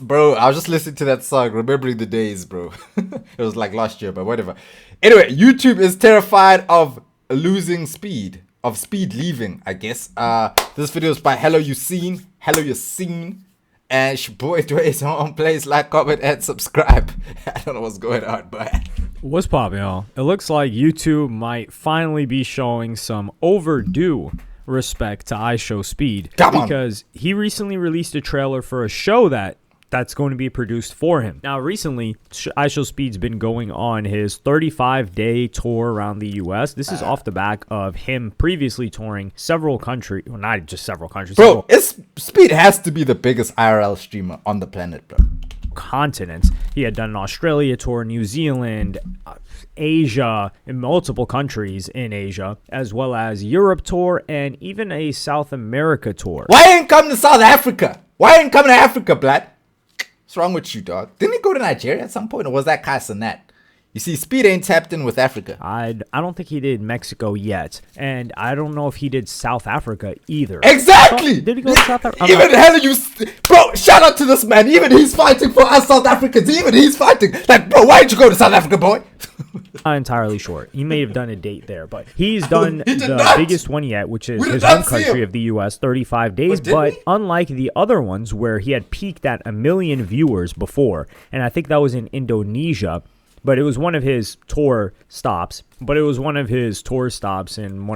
Bro, I was just listening to that song, remembering the days, bro. It was like last year, but whatever. Anyway, YouTube is terrified of losing speed. Of speed leaving, I guess. This video is by Hello Yassine. Hello Yassine. And it's your boy Dway's home. Please like, comment, and subscribe. I don't know what's going on, but... What's poppin', y'all? It looks like YouTube might finally be showing some overdue respect to iShowSpeed. Because he recently released a trailer for a show that's going to be produced for him. Now, recently, iShowSpeed's been going on his 35-day tour around the U.S. This is off the back of him previously touring several countries. Well, not just several countries. Bro, Speed has to be the biggest IRL streamer on the planet, bro. Continents. He had done an Australia tour, New Zealand, Asia, in multiple countries in Asia, as well as Europe tour and even a South America tour. Why ain't come to South Africa? Why ain't coming to Africa, blood? What's wrong with you, dog? Didn't he go to Nigeria at some point, or was that Casanat? You see, Speed ain't tapped in with Africa. I don't think he did Mexico yet, and I don't know if he did South Africa either. Exactly! Did he go to South Africa? Even hell, bro, shout out to this man. Even he's fighting for us South Africans. Even he's fighting. Like, bro, why didn't you go to South Africa, boy? Not entirely sure. He may have done a date there, but he's done the biggest one yet, which is his home country of the U.S., 35 days. But unlike the other ones where he had peaked at 1 million viewers before, and I think that was in Indonesia, but it was one of his tour stops. In one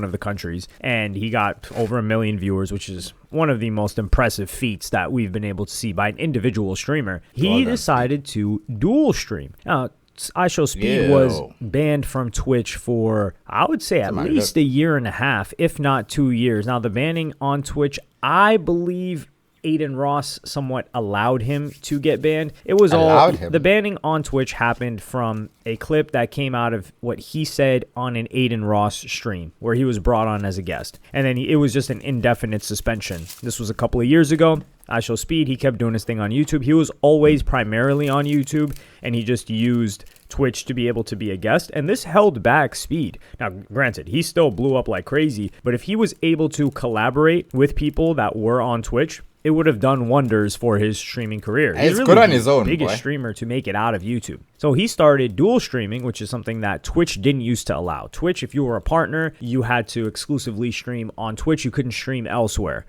of the countries, and he got over 1 million viewers, which is one of the most impressive feats that we've been able to see by an individual streamer. He decided to dual stream. Now, iShowSpeed was banned from Twitch for, I would say, at least a year and a half, if not 2 years. Now, the banning on Twitch, I believe Aiden Ross somewhat allowed him to get banned. It was the banning on Twitch happened from a clip that came out of what he said on an Aiden Ross stream where he was brought on as a guest. And then it was just an indefinite suspension. This was a couple of years ago. iShowSpeed, he kept doing his thing on YouTube. He was always primarily on YouTube, and he just used Twitch to be able to be a guest, and this held back Speed. Now, granted, he still blew up like crazy, but if he was able to collaborate with people that were on Twitch, it would have done wonders for his streaming career. He's really good on his own, biggest streamer to make it out of YouTube. So he started dual streaming, which is something that Twitch didn't used to allow. Twitch, if you were a partner, you had to exclusively stream on Twitch. You couldn't stream elsewhere.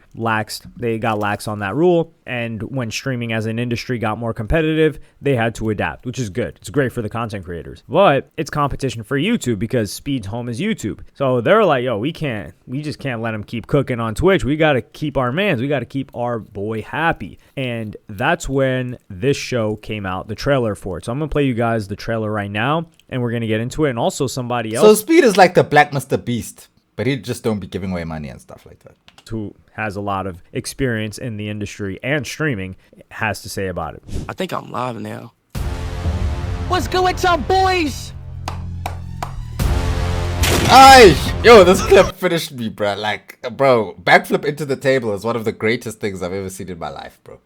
They got lax on that rule, and when streaming as an industry got more competitive, they had to adapt, which is good. It's great for the content creators. But it's competition for YouTube because Speed's home is YouTube. So they're like, yo, we just can't let him keep cooking on Twitch. We got to keep our mans. We got to keep our boy happy. And that's when this show came out, the trailer for it. So I'm going to play you guys the trailer right now, and we're going to get into it. And also somebody else. So Speed is like the Black Mr. Beast, but he just don't be giving away money and stuff like that. Who has a lot of experience in the industry and streaming has to say about it. I think I'm live now. What's good with y'all boys? Yo, this clip finished me, bro. Like, bro, backflip into the table is one of the greatest things I've ever seen in my life, bro.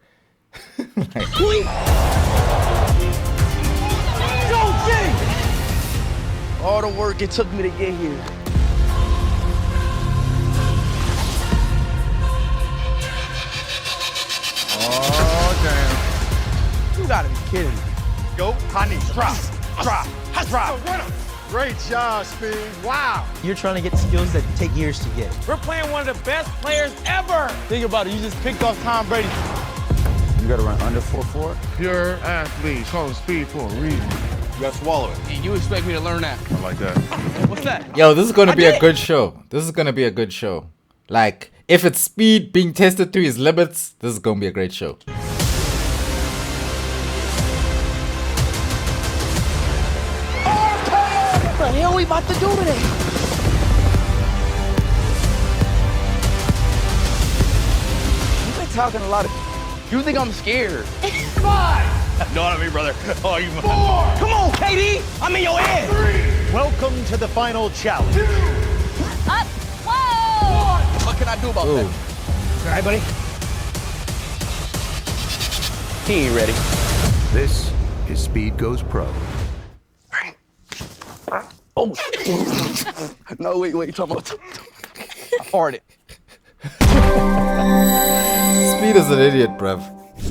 All the work it took me to get here. Oh, damn. You gotta be kidding me. Go, honey, drop. Great job, Speed. Wow. You're trying to get skills that take years to get. We're playing one of the best players ever. Think about it. You just picked off Tom Brady. You gotta run under 4.4. Pure athlete. Call him Speed for a reason. You gotta swallow it. And you expect me to learn that? I like that. What's that? Yo, this is gonna be a good show. This is gonna be a good show. Like, if it's Speed being tested to his limits, this is gonna be a great show. What the hell we about to do today? You've been talking a lot of... You think I'm scared? 5! Know what I mean, brother? Oh, you... 4! Come on, KD! I'm in your head! 3! Welcome to the final challenge. 2! Up! Whoa! 1! What can I do about that? All right, buddy. He ain't ready. This is Speed Goes Pro. Oh, no, wait, you talking about... I farted. Speed is an idiot, bruv.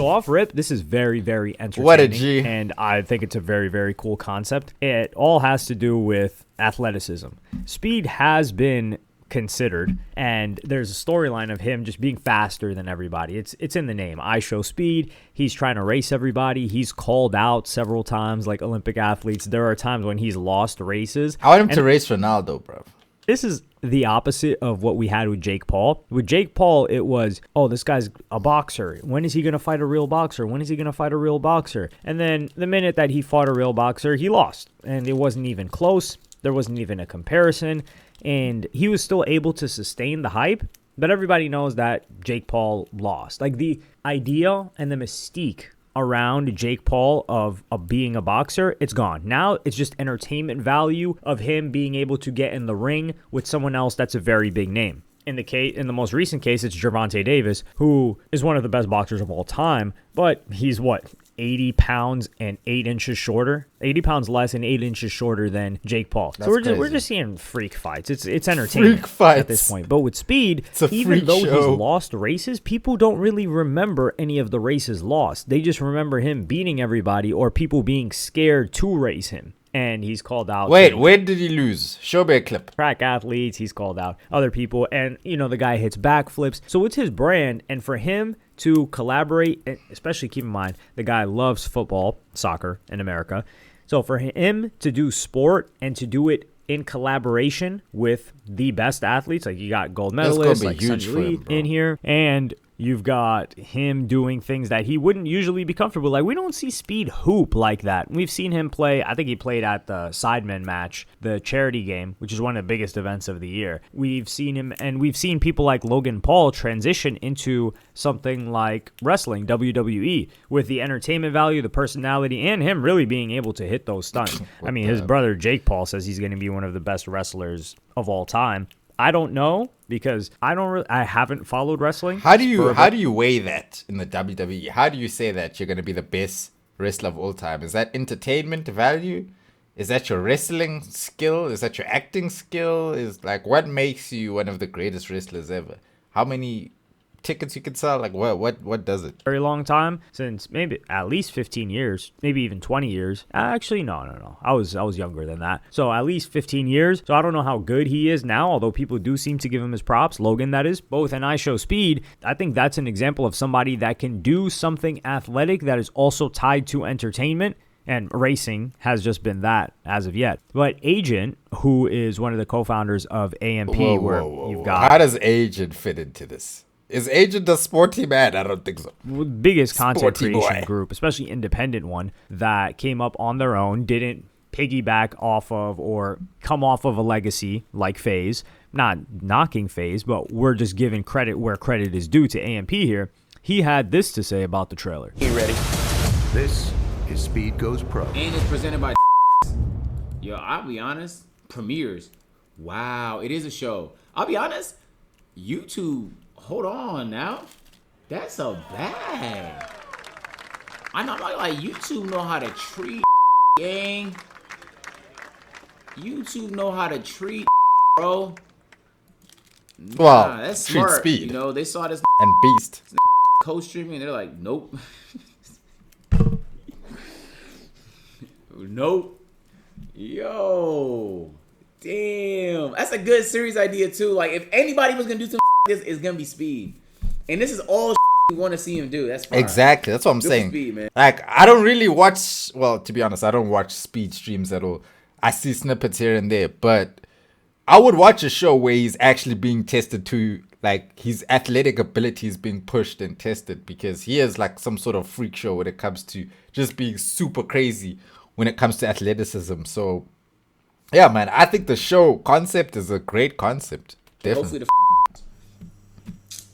So off rip, this is very, very entertaining. What a G. And I think it's a very, very cool concept. It all has to do with athleticism. Speed has been considered, and there's a storyline of him just being faster than everybody. It's in the name. iShowSpeed. He's trying to race everybody. He's called out several times like Olympic athletes. There are times when he's lost races. I want him to race Ronaldo, bro. This is the opposite of what we had with Jake Paul. With Jake Paul, it was, oh, this guy's a boxer. When is he going to fight a real boxer? When is he going to fight a real boxer? And then the minute that he fought a real boxer, he lost. And it wasn't even close. There wasn't even a comparison. And he was still able to sustain the hype. But everybody knows that Jake Paul lost. Like the idea and the mystique around Jake Paul of being a boxer, it's gone. Now it's just entertainment value of him being able to get in the ring with someone else that's a very big name. In the most recent case, it's Gervonta Davis, who is one of the best boxers of all time, but he's 80 pounds and 8 inches shorter, 80 pounds less and 8 inches shorter than Jake Paul. That's so we're just seeing freak fights. It's entertainment at this point. But with Speed, even though he's lost races, people don't really remember any of the races lost. They just remember him beating everybody or people being scared to race him. And he's called out. Wait, where did he lose? Show me a clip. Track athletes, he's called out other people. And, the guy hits backflips. So it's his brand. And for him to collaborate, and especially keep in mind, the guy loves football, soccer in America. So for him to do sport and to do it in collaboration with the best athletes, like you got gold medalists like Sanjay Lee in here, and you've got him doing things that he wouldn't usually be comfortable. Like, we don't see Speed hoop like that. We've seen him play, I think he played at the Sidemen match, the charity game, which is one of the biggest events of the year. We've seen him, and we've seen people like Logan Paul transition into something like wrestling, WWE, with the entertainment value, the personality, and him really being able to hit those stunts. I mean, his brother Jake Paul says he's going to be one of the best wrestlers of all time. I don't know because I haven't followed wrestling. How do you weigh that in the WWE? How do you say that you're going to be the best wrestler of all time? Is that entertainment value? Is that your wrestling skill? Is that your acting skill? Is like what makes you one of the greatest wrestlers ever? How many tickets you can sell? Like what does it? Very long time, since maybe at least 15 years, maybe even 20 years. Actually, no. I was younger than that. So at least 15 years. So I don't know how good he is now, although people do seem to give him his props. Logan, that is, both in iShowSpeed. I think that's an example of somebody that can do something athletic that is also tied to entertainment. And racing has just been that as of yet. But Agent, who is one of the co-founders of AMP, you've got... How does Agent fit into this? Is Agent a sporty man? I don't think so. Biggest content Sporty creation boy. group, especially independent one, that came up on their own, didn't piggyback off of or come off of a legacy like FaZe. Not knocking FaZe, but we're just giving credit where credit is due to AMP here. He had this to say about the trailer. You ready? This is Speed Goes Pro. And it's presented by Yo, I'll be honest, premieres. Wow, it is a show. I'll be honest, YouTube, hold on now. That's a bag. I know, like YouTube know how to treat gang. YouTube know how to treat bro. Well, that's treat smart. Speed. They saw this And Beast. co-streaming and they're like, nope. Nope. Yo. Damn. That's a good series idea too. Like if anybody was gonna do something like this, it's gonna be Speed. And this is all we want to see him do. That's fine. Exactly. That's what I'm saying. Speed, man. Like I don't really watch, well, to be honest, I don't watch Speed streams at all. I see snippets here and there, but I would watch a show where he's actually being tested to, like, his athletic ability is being pushed and tested, because he is like some sort of freak show when it comes to just being super crazy when it comes to athleticism. So yeah, man, I think the show concept is a great concept. Definitely. Hopefully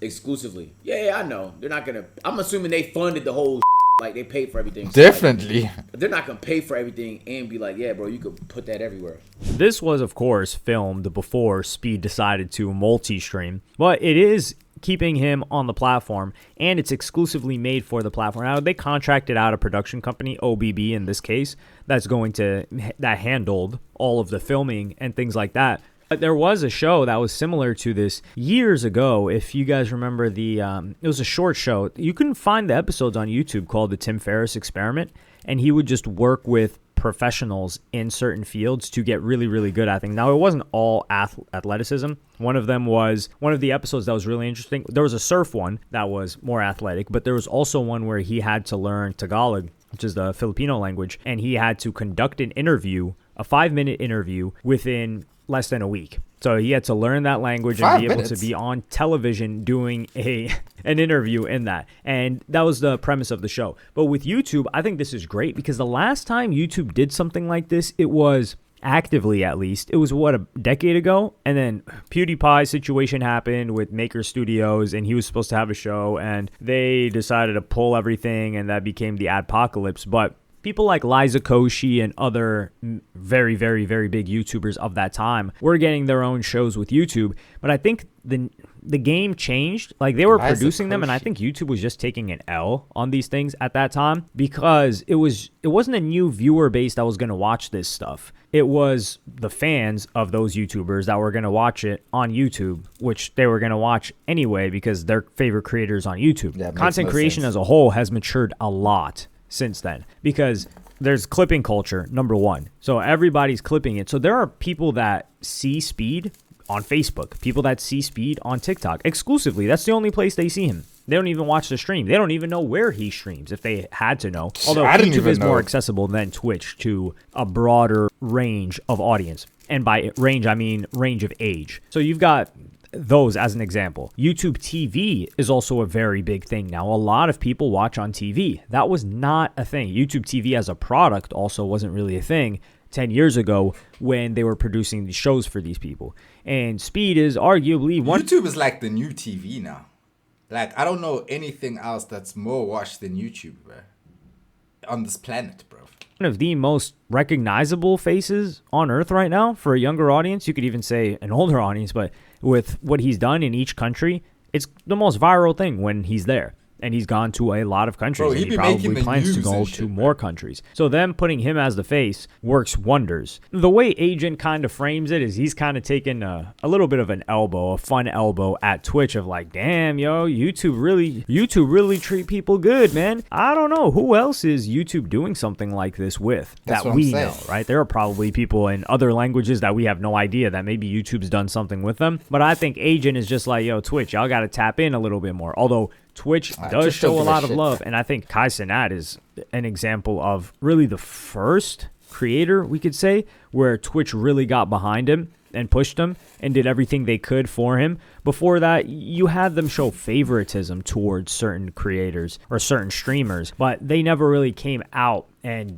exclusively. Yeah, I know. They're not gonna. I'm assuming they funded the whole. Like they paid for everything. So Definitely. Like, they're not gonna pay for everything and be like, yeah, bro, you could put that everywhere. This was, of course, filmed before Speed decided to multi-stream, but it is keeping him on the platform, and it's exclusively made for the platform. Now, they contracted out a production company, OBB in this case, that handled all of the filming and things like that But there was a show that was similar to this years ago. If you guys remember it was a short show. You can find the episodes on YouTube called The Tim Ferriss Experiment. And he would just work with professionals in certain fields to get really, really good at things. Now, it wasn't all athleticism. One of the episodes that was really interesting. There was a surf one that was more athletic, but there was also one where he had to learn Tagalog, which is the Filipino language, and he had to conduct an interview, a 5-minute interview, within less than a week. So he had to learn that language and be able to be on television doing an interview in that. And that was the premise of the show. But with YouTube, I think this is great because the last time YouTube did something like this, it was actively, at least, it was a decade ago. And then PewDiePie's situation happened with Maker Studios, and he was supposed to have a show, and they decided to pull everything, and that became the adpocalypse. But people like Liza Koshy and other very, very, very big YouTubers of that time were getting their own shows with YouTube. But I think the game changed. Like, they were producing them, and I think YouTube was just taking an L on these things at that time because it wasn't a new viewer base that was going to watch this stuff. It was the fans of those YouTubers that were going to watch it on YouTube, which they were going to watch anyway because their favorite creators on YouTube. Yeah, content creation as a whole has matured a lot since then because there's clipping culture, number one. So everybody's clipping it. So there are people that see Speed on Facebook, people that see Speed on TikTok exclusively. That's the only place they see him. They don't even watch the stream. They don't even know where he streams if they had to know. Although YouTube is more accessible than Twitch to a broader range of audience. And by range, I mean range of age. So you've got those as an example. YouTube TV is also a very big thing now. A lot of people watch on TV. That was not a thing. YouTube TV as a product also wasn't really a thing 10 years ago when they were producing these shows for these people. And Speed is arguably one. YouTube is like the new TV now. Like, I don't know anything else that's more watched than YouTube, bro. On this planet, bro. One of the most recognizable faces on earth right now for a younger audience. You could even say an older audience, but with what he's done in each country, it's the most viral thing when he's there. And he's gone to a lot of countries, and he probably plans to go to more countries. So them putting him as the face works wonders. The way Agent kind of frames it is he's kind of taking a little bit of an elbow, a fun elbow at Twitch of like, damn, yo, YouTube really treat people good, man. I don't know. Who else is YouTube doing something like this with that we know, right? There are probably people in other languages that we have no idea that maybe YouTube's done something with them. But I think Agent is just like, yo, Twitch, y'all got to tap in a little bit more. Although Twitch does show a lot of love, and I think Kai Cenat is an example of really the first creator, we could say, where Twitch really got behind him and pushed him and did everything they could for him. Before that, you had them show favoritism towards certain creators or certain streamers, but they never really came out and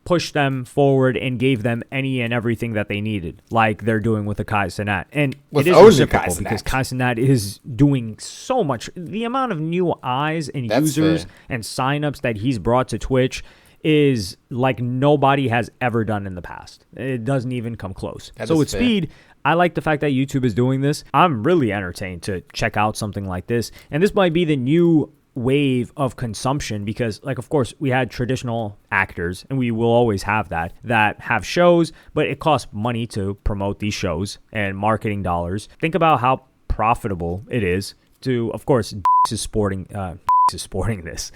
pushed them forward and gave them any and everything that they needed, like they're doing with the Kai Cenat. And it is reciprocal because Kai Cenat is doing so much. The amount of new eyes and users and signups that he's brought to Twitch is like nobody has ever done in the past. It doesn't even come close. So with Speed, I like the fact that YouTube is doing this. I'm really entertained to check out something like this. And this might be the new wave of consumption because, like, of course, we had traditional actors, and we will always have that have shows, but it costs money to promote these shows and marketing dollars. Think about how profitable it is to, of course, is sporting this.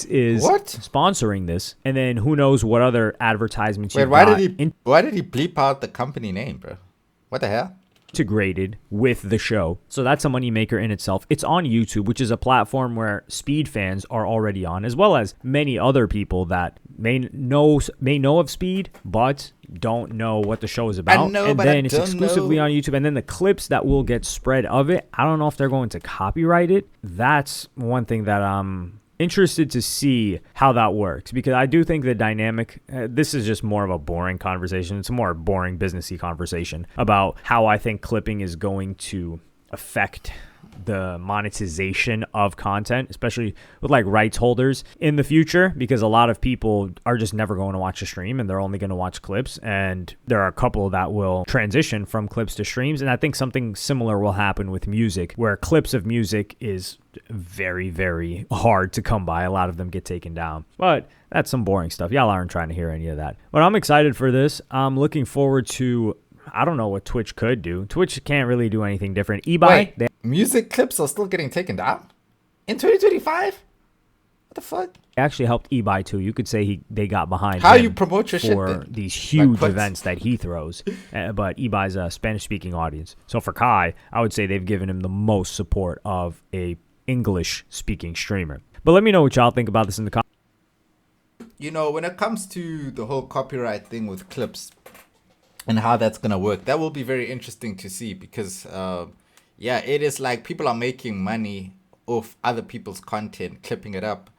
Is what? Sponsoring this, and then who knows what other advertisements. Wait, why did he bleep out the company name, bro? What the hell? Integrated with the show. So that's a moneymaker in itself. It's on YouTube, which is a platform where Speed fans are already on, as well as many other people that may know of Speed, but don't know what the show is about. And then it's exclusively on YouTube. And then the clips that will get spread of it, I don't know if they're going to copyright it. That's one thing that I'm interested to see how that works, because I do think the dynamic, this is just more of a boring conversation. It's a more boring businessy conversation about how I think clipping is going to affect the monetization of content, especially with like rights holders in the future, because a lot of people are just never going to watch a stream and they're only going to watch clips. And there are a couple that will transition from clips to streams. And I think something similar will happen with music, where clips of music is very, very hard to come by. A lot of them get taken down, but that's some boring stuff. Y'all aren't trying to hear any of that. But I'm excited for this. I'm looking forward to, I don't know what Twitch could do. Twitch can't really do anything different. eBay, Wait, music clips are still getting taken down in 2025? What the fuck? actually helped eBay too. You could say they got behind How him you promote your shit for then? these huge Like, events that he throws. But eBay's a Spanish-speaking audience. So for Kai, I would say they've given him the most support of a English-speaking streamer. But let me know what y'all think about this in the comments. You know, when it comes to the whole copyright thing with clips and how that's going to work, that will be very interesting to see because, yeah, it is like people are making money off other people's content, clipping it up.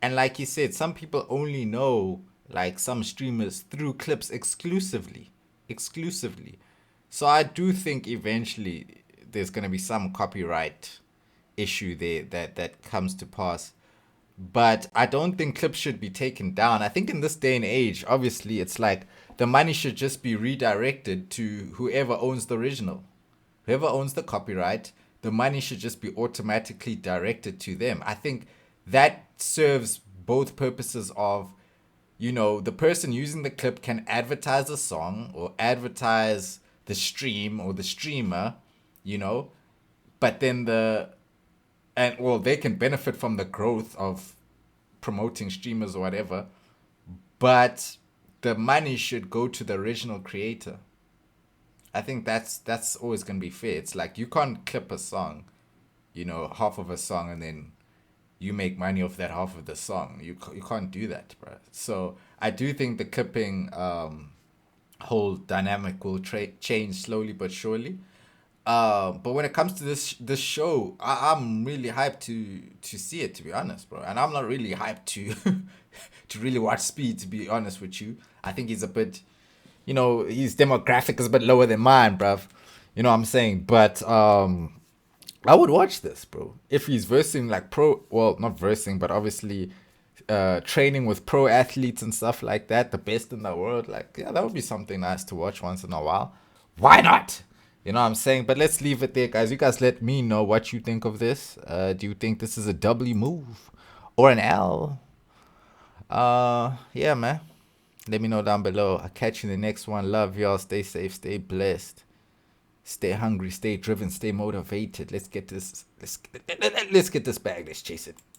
And like you said, some people only know, like some streamers, through clips exclusively. So I do think eventually there's going to be some copyright issue there that comes to pass. But I don't think clips should be taken down. I think in this day and age, obviously, it's like the money should just be redirected to whoever owns the original. Whoever owns the copyright, the money should just be automatically directed to them. I think that serves both purposes of, you know, the person using the clip can advertise a song or advertise the stream or the streamer, you know, but then they can benefit from the growth of promoting streamers or whatever, but the money should go to the original creator. I think that's always going to be fair. It's like you can't clip a song, you know, half of a song, and then you make money off that half of the song. You can't do that, bro. So I do think the clipping whole dynamic will change slowly but surely. But when it comes to this show, I'm really hyped to see it, to be honest, bro. And I'm not really hyped to to really watch Speed, to be honest with you. I think he's a bit, you know, his demographic is a bit lower than mine, bruv. You know what I'm saying? But I would watch this, bro. If he's versing like not versing, but obviously training with pro athletes and stuff like that, the best in the world, like, yeah, that would be something nice to watch once in a while. Why not? You know what I'm saying? But let's leave it there, guys. You guys let me know what you think of this. Do you think this is a W move or an L? Yeah, man. Let me know down below. I'll catch you in the next one. Love y'all. Stay safe. Stay blessed. Stay hungry. Stay driven. Stay motivated. Let's get this. Let's get this bag. Let's chase it.